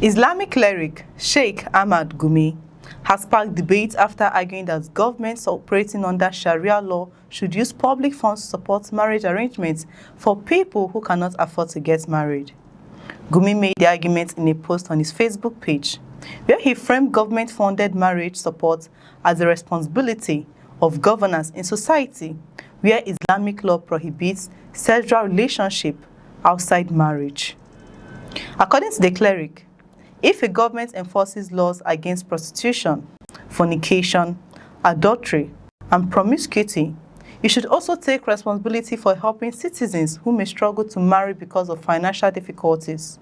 Islamic cleric Sheikh Ahmad Gumi has sparked debate after arguing that governments operating under Sharia law should use public funds to support marriage arrangements for people who cannot afford to get married. Gumi made the argument in a post on his Facebook page, where he framed government-funded marriage support as a responsibility of governance in society where Islamic law prohibits sexual relationship outside marriage. According to the cleric, if a government enforces laws against prostitution, fornication, adultery, and promiscuity, it should also take responsibility for helping citizens who may struggle to marry because of financial difficulties.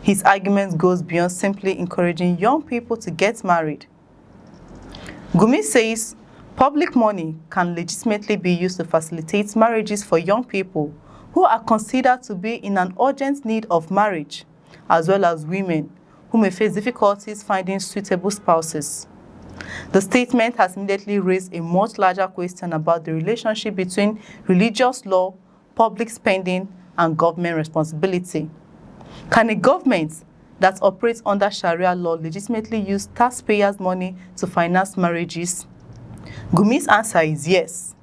His argument goes beyond simply encouraging young people to get married. Gumi says public money can legitimately be used to facilitate marriages for young people who are considered to be in an urgent need of marriage, as well as women who may face difficulties finding suitable spouses. The statement has immediately raised a much larger question about the relationship between religious law, public spending, and government responsibility. Can a government that operates under Sharia law legitimately use taxpayers' money to finance marriages? Gumi's answer is yes.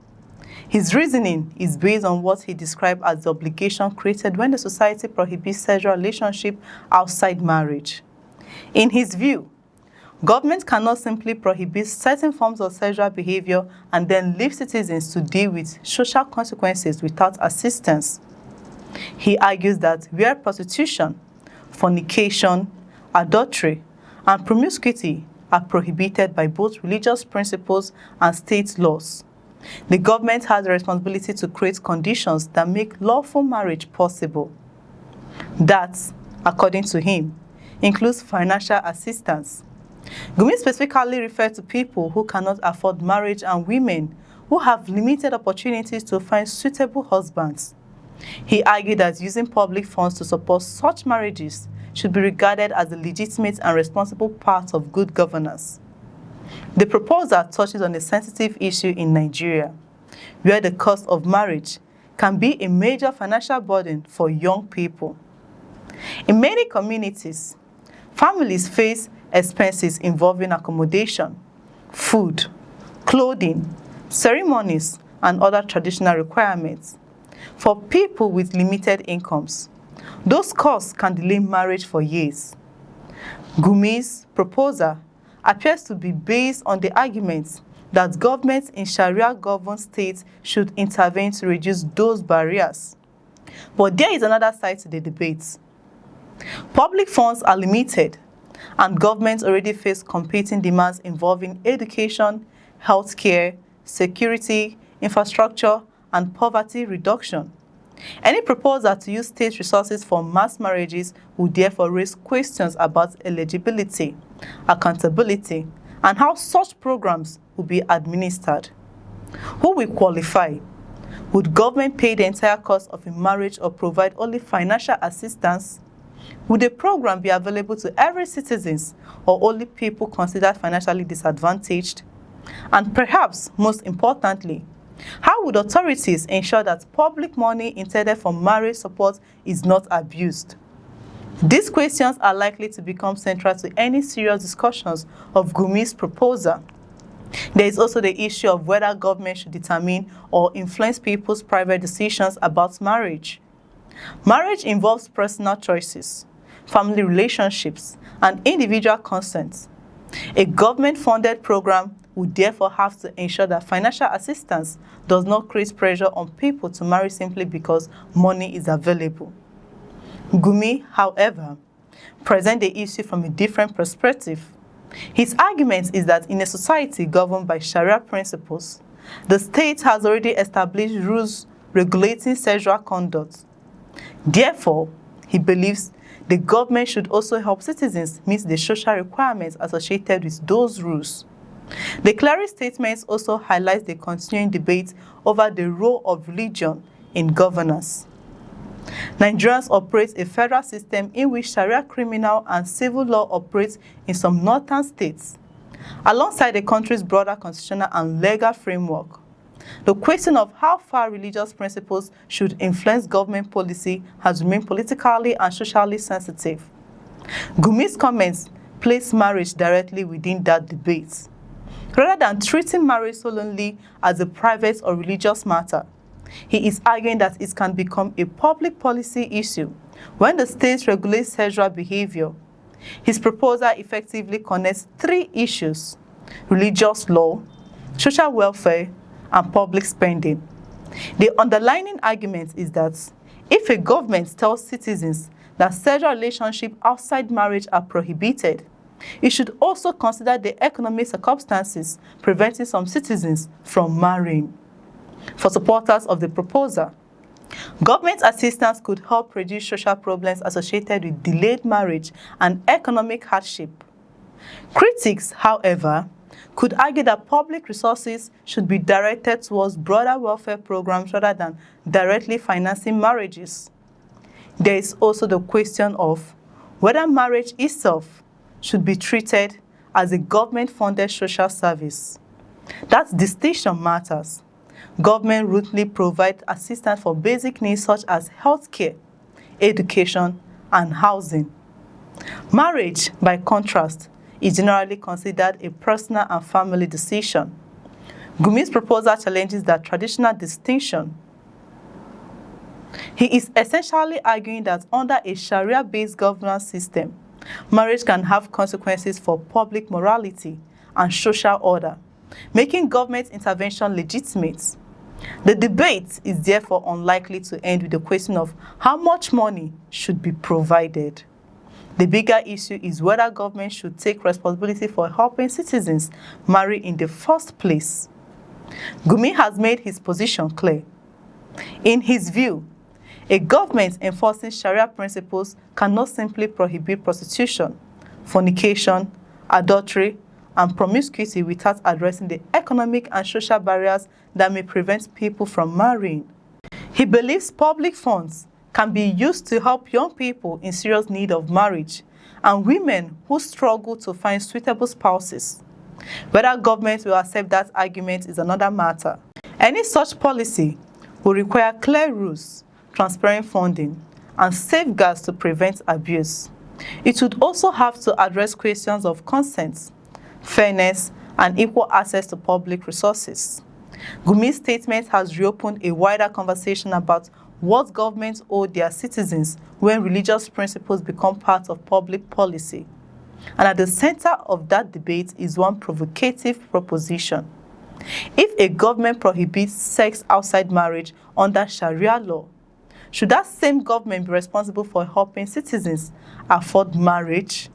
His reasoning is based on what he described as the obligation created when the society prohibits sexual relationship outside marriage. In his view, government cannot simply prohibit certain forms of sexual behavior and then leave citizens to deal with social consequences without assistance. He argues that where prostitution, fornication, adultery, and promiscuity are prohibited by both religious principles and state laws, the government has a responsibility to create conditions that make lawful marriage possible. That, according to him, includes financial assistance. Gumi specifically referred to people who cannot afford marriage and women who have limited opportunities to find suitable husbands. He argued that using public funds to support such marriages should be regarded as a legitimate and responsible part of good governance. The proposal touches on a sensitive issue in Nigeria, where the cost of marriage can be a major financial burden for young people. In many communities, families face expenses involving accommodation, food, clothing, ceremonies, and other traditional requirements. For people with limited incomes, those costs can delay marriage for years. Gumi's proposal appears to be based on the argument that governments in Sharia-governed states should intervene to reduce those barriers. But there is another side to the debate. Public funds are limited, and governments already face competing demands involving education, healthcare, security, infrastructure, and poverty reduction. Any proposal to use state resources for mass marriages would therefore raise questions about eligibility, accountability, and how such programs will be administered. Who will qualify? Would government pay the entire cost of a marriage or provide only financial assistance? Would the program be available to every citizen or only people considered financially disadvantaged? And perhaps most importantly, how would authorities ensure that public money intended for marriage support is not abused? These questions are likely to become central to any serious discussions of Gumi's proposal. There is also the issue of whether government should determine or influence people's private decisions about marriage. Marriage involves personal choices, family relationships, and individual consent. A government-funded program would therefore have to ensure that financial assistance does not create pressure on people to marry simply because money is available. Gumi, however, presents the issue from a different perspective. His argument is that in a society governed by Sharia principles, the state has already established rules regulating sexual conduct. Therefore, he believes the government should also help citizens meet the social requirements associated with those rules. The cleric statement also highlights the continuing debate over the role of religion in governance. Nigerians operate a federal system in which Sharia criminal and civil law operates in some northern states, alongside the country's broader constitutional and legal framework. The question of how far religious principles should influence government policy has remained politically and socially sensitive. Gumi's comments place marriage directly within that debate. Rather than treating marriage solely as a private or religious matter, he is arguing that it can become a public policy issue when the state regulates sexual behavior. His proposal effectively connects three issues: religious law, social welfare, and public spending. The underlying argument is that if a government tells citizens that sexual relationships outside marriage are prohibited, it should also consider the economic circumstances preventing some citizens from marrying. For supporters of the proposal, government assistance could help reduce social problems associated with delayed marriage and economic hardship. Critics, however, could argue that public resources should be directed towards broader welfare programs rather than directly financing marriages. There is also the question of whether marriage itself should be treated as a government-funded social service. That distinction matters. Government routinely provides assistance for basic needs such as healthcare, education, and housing. Marriage, by contrast, is generally considered a personal and family decision. Gumi's proposal challenges that traditional distinction. He is essentially arguing that under a Sharia-based governance system, marriage can have consequences for public morality and social order, making government intervention legitimate. The debate is therefore unlikely to end with the question of how much money should be provided. The bigger issue is whether government should take responsibility for helping citizens marry in the first place. Gumi has made his position clear. In his view, a government enforcing Sharia principles cannot simply prohibit prostitution, fornication, adultery, and promiscuity without addressing the economic and social barriers that may prevent people from marrying. He believes public funds can be used to help young people in serious need of marriage and women who struggle to find suitable spouses. Whether government will accept that argument is another matter. Any such policy will require clear rules, transparent funding, and safeguards to prevent abuse. It would also have to address questions of consent, fairness, and equal access to public resources. Gumi's statement has reopened a wider conversation about what governments owe their citizens when religious principles become part of public policy. And at the center of that debate is one provocative proposition. If a government prohibits sex outside marriage under Sharia law, should that same government be responsible for helping citizens afford marriage?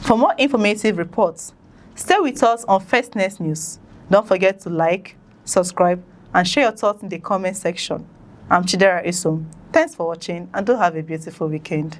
For more informative reports, stay with us on First News. Don't forget to like, subscribe, and share your thoughts in the comment section. I'm Chidera Isom. Thanks for watching and do have a beautiful weekend.